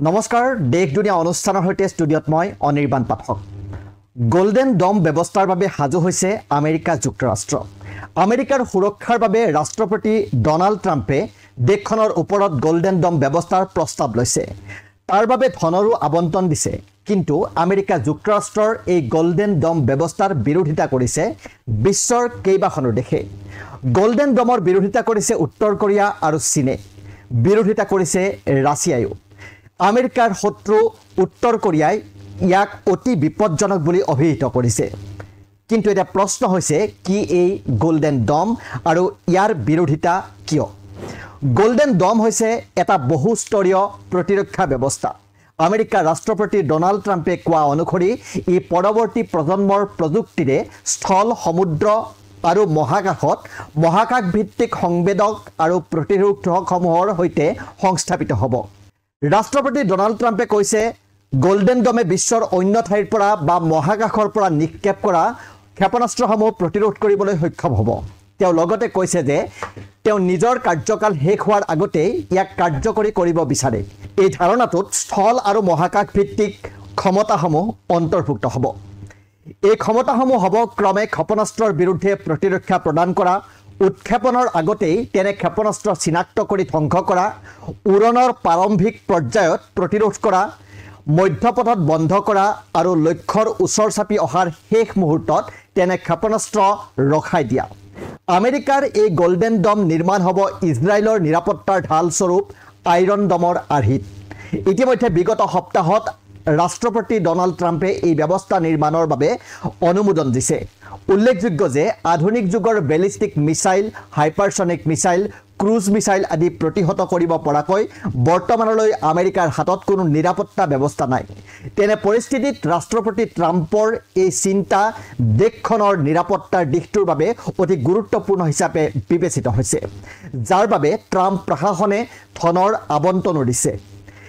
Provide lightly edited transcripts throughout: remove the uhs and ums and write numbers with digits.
নমস্কাৰ দেশ দুনিয়া অনুষ্ঠানৰ হৈতে ষ্টুডিঅ'ত মই অনিৰ্বাণ পাঠক গোল্ডেন ডম ব্যৱস্থাৰ বাবে সাজু হৈছে আমেৰিকা যুক্তৰাষ্ট্ৰ আমেৰিকাৰ সুৰক্ষাৰ বাবে ৰাষ্ট্ৰপতি ডনাল্ড ট্ৰাম্পে দেশখনৰ ওপৰত গোল্ডেন ডম ব্যৱস্থাৰ প্ৰস্তাৱ লৈছে তাৰ বাবে ধনৰো আবণ্টন দিছে কিন্তু আমেৰিকা যুক্তৰাষ্ট্ৰৰ এই গোল্ডেন ডম ব্যৱস্থাৰ বিৰোধিতা কৰিছে বিশ্বৰ কেইবাখনো দেশে গোল্ডেন ডমৰ বিৰোধিতা কৰিছে উত্তৰ কোৰিয়া আৰু চীনে বিৰোধিতা কৰিছে ৰাছিয়ায়ো আমেৰিকাৰ শত্ৰু উত্তৰ কোৰিয়াই ইয়াক অতি বিপজ্জনক বুলি অভিহিত কৰিছে কিন্তু এটা প্ৰশ্ন হৈছে কি এই গোল্ডেন ডম আৰু ইয়াৰ বিৰোধিতা কিয় গোল্ডেন ডম হৈছে এটা বহুস্তৰীয় প্ৰতিৰক্ষা ব্যৱস্থা আমেৰিকাৰ ৰাষ্ট্ৰপতি ডনাল্ড ট্ৰাম্পে কোৱা অনুসৰি ই পৰৱৰ্তী প্ৰজন্মৰ প্ৰযুক্তিৰে স্থল সমুদ্ৰ আৰু মহাকাশ ভিত্তিক সংবেদক আৰু প্ৰতিৰোধকসমূহৰ সৈতে সংস্থাপিত হ'ব ৰাষ্ট্ৰপতি ডনাল্ড ট্ৰাম্পে কৈছে গোল্ডেন ডমে বিশ্বৰ অন্য ঠাইৰ পৰা বা মহাকাশৰ পৰা নিক্ষেপ কৰা ক্ষেপণাস্ত্ৰসমূহ প্ৰতিৰোধ কৰিবলৈ সক্ষম হ'ব তেওঁ লগতে কৈছে যে তেওঁ নিজৰ কাৰ্যকাল শেষ হোৱাৰ আগতেই ইয়াক কাৰ্যকৰী কৰিব বিচাৰে এই ধাৰণাটোত স্থল আৰু মহাকাশ ভিত্তিক ক্ষমতাসমূহ অন্তৰ্ভুক্ত হ'ব এই ক্ষমতাসমূহ হ'ব ক্ৰমে ক্ষেপণাস্ত্ৰৰ বিৰুদ্ধে প্ৰতিৰক্ষা প্ৰদান কৰা উৎক্ষেপণৰ আগতেই তেনে ক্ষেপণাস্ত্ৰ চিনাক্ত কৰি ধ্বংস কৰা উৰণৰ প্ৰাৰম্ভিক পৰ্যায়ত প্ৰতিৰোধ কৰা মধ্যপথত বন্ধ কৰা আৰু লক্ষ্যৰ ওচৰ চাপি অহাৰ শেষ মুহূৰ্তত তেনে ক্ষেপণাস্ত্ৰ ৰখাই দিয়া আমেৰিকাৰ এই গোল্ডেন ডম নিৰ্মাণ হ'ব ইজৰাইলৰ নিৰাপত্তাৰ ঢাল স্বৰূপ আইৰন ডমৰ আৰ্হিত ইতিমধ্যে বিগত সপ্তাহত ৰাষ্ট্ৰপতি ডনাল্ড ট্ৰাম্পে এই ব্যৱস্থা নিৰ্মাণৰ বাবে অনুমোদন দিছে উল্লেখযোগ্য যে আধুনিক যুগৰ ballistic missile hypersonic missile cruise missile আদি প্ৰতিহত কৰিব পৰাকৈ বৰ্তমানলৈ আমেৰিকাৰ হাতত কোনো নিৰাপত্তা ব্যৱস্থা নাই তেনে পৰিস্থিতিত ৰাষ্ট্ৰপতি ট্ৰাম্পৰ এই চিন্তা দেশখনৰ নিৰাপত্তাৰ দিশটোৰ বাবে অতি গুৰুত্বপূৰ্ণ হিচাপে বিবেচিত হৈছে যাৰ বাবে ট্ৰাম্প প্ৰশাসনে ধনৰ আবণ্টনো দিছে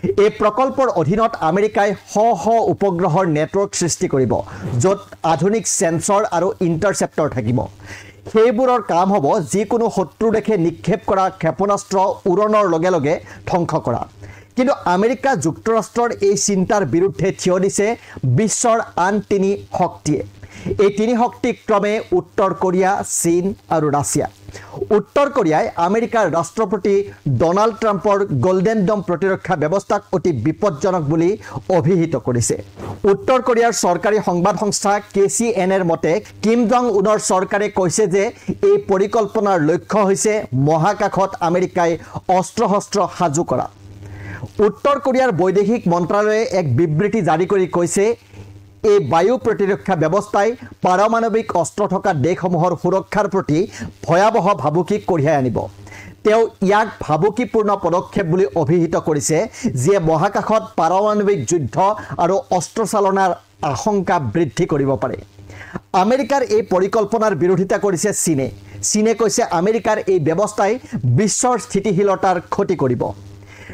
এই প্ৰকল্পৰ অধীনত আমেৰিকাই শ উপগ্ৰহৰ নেটৱৰ্ক সৃষ্টি কৰিব য'ত আধুনিক সেন্সৰ আৰু ইণ্টাৰচেপ্টৰ থাকিব সেইবোৰৰ কাম হ'ব যিকোনো শত্ৰু দেশে নিক্ষেপ কৰা ক্ষেপণাস্ত্ৰ উৰণৰ লগে লগে ধ্বংস কৰা কিন্তু আমেৰিকা যুক্তৰাষ্ট্ৰৰ এই চিন্তাৰ বিৰুদ্ধে থিয় দিছে বিশ্বৰ আন তিনি শক্তিয়ে এই তিনি শক্তি ক্ৰমে উত্তৰ কোৰিয়া চীন আৰু ৰাছিয়া উত্তৰ কোৰিয়াই আমেৰিকাৰ ৰাষ্ট্ৰপতি ডনাল্ড ট্ৰাম্পৰ গোল্ডেন ডম প্ৰতিৰক্ষা ব্যৱস্থাক অতি বিপজ্জনক বুলি অভিহিত কৰিছে উত্তৰ কোৰিয়াৰ চৰকাৰী সংবাদ সংস্থা KCNৰ মতে কিম জং উনৰ চৰকাৰে কৈছে যে এই পৰিকল্পনাৰ লক্ষ্য হৈছে মহাকাশত আমেৰিকাই অস্ত্ৰ-শস্ত্ৰ সাজু কৰা উত্তৰ কোৰিয়াৰ বৈদেশিক মন্ত্ৰালয়ে এক বিবৃতি জাৰি কৰি কৈছে এই বায়ু প্ৰতিৰক্ষা ব্যৱস্থাই পাৰমাণৱিক অস্ত্ৰ থকা দেশসমূহৰ সুৰক্ষাৰ প্ৰতি ভয়াবহ ভাবুকি কঢ়িয়াই আনিব তেওঁ ইয়াক ভাবুকিপূৰ্ণ পদক্ষেপ বুলি অভিহিত কৰিছে যিয়ে মহাকাশত পাৰমাণৱিক যুদ্ধ আৰু অস্ত্ৰচালনাৰ আশংকা বৃদ্ধি কৰিব পাৰে আমেৰিকাৰ এই পৰিকল্পনাৰ বিৰোধিতা কৰিছে চীনে কৈছে আমেৰিকাৰ এই ব্যৱস্থাই বিশ্বৰ স্থিতিশীলতাৰ ক্ষতি কৰিব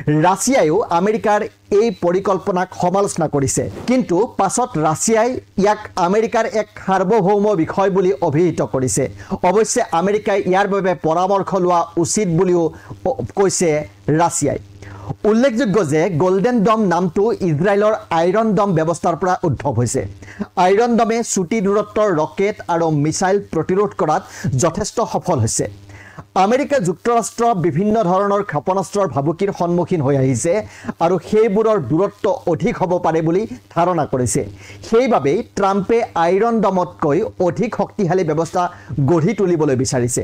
ৰাছিয়ায়ো আমেৰিকাৰ এই পৰিকল্পনাক সমালোচনা কৰিছে কিন্তু পাছত ৰাছিয়াই ইয়াক আমেৰিকাৰ এক সাৰ্বভৌম বিষয় বুলি অভিহিত কৰিছে অৱশ্যে আমেৰিকাই ইয়াৰ বাবে পৰামৰ্শ লোৱা উচিত বুলিও কৈছে ৰাছিয়াই উল্লেখযোগ্য যে গোল্ডেন ডম নামটো ইজৰাইলৰ আইৰন ডম ব্যৱস্থাৰ পৰা উদ্ভৱ হৈছে আইৰন ডমে চুটি দূৰত্বৰ ৰকেট আৰু মিসাইল প্ৰতিৰোধ কৰাত যথেষ্ট সফল হৈছে আমেৰিকা যুক্তৰাষ্ট্ৰ বিভিন্ন ধৰণৰ ক্ষেপণাস্ত্ৰৰ ভাবুকিৰ সন্মুখীন হৈ আহিছে আৰু সেইবোৰৰ দূৰত্ব অধিক হ'ব পাৰে বুলি ধাৰণা কৰিছে সেইবাবেই ট্ৰাম্পে আইৰন ডমতকৈ অধিক শক্তিশালী ব্যৱস্থা গঢ়ি তুলিবলৈ বিচাৰিছে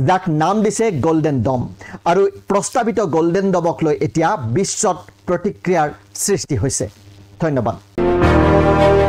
যাক নাম দিছে গোল্ডেন ডম আৰু প্ৰস্তাৱিত গোল্ডেন ডমক লৈ এতিয়া বিশ্বত প্ৰতিক্ৰিয়াৰ সৃষ্টি হৈছে ধন্যবাদ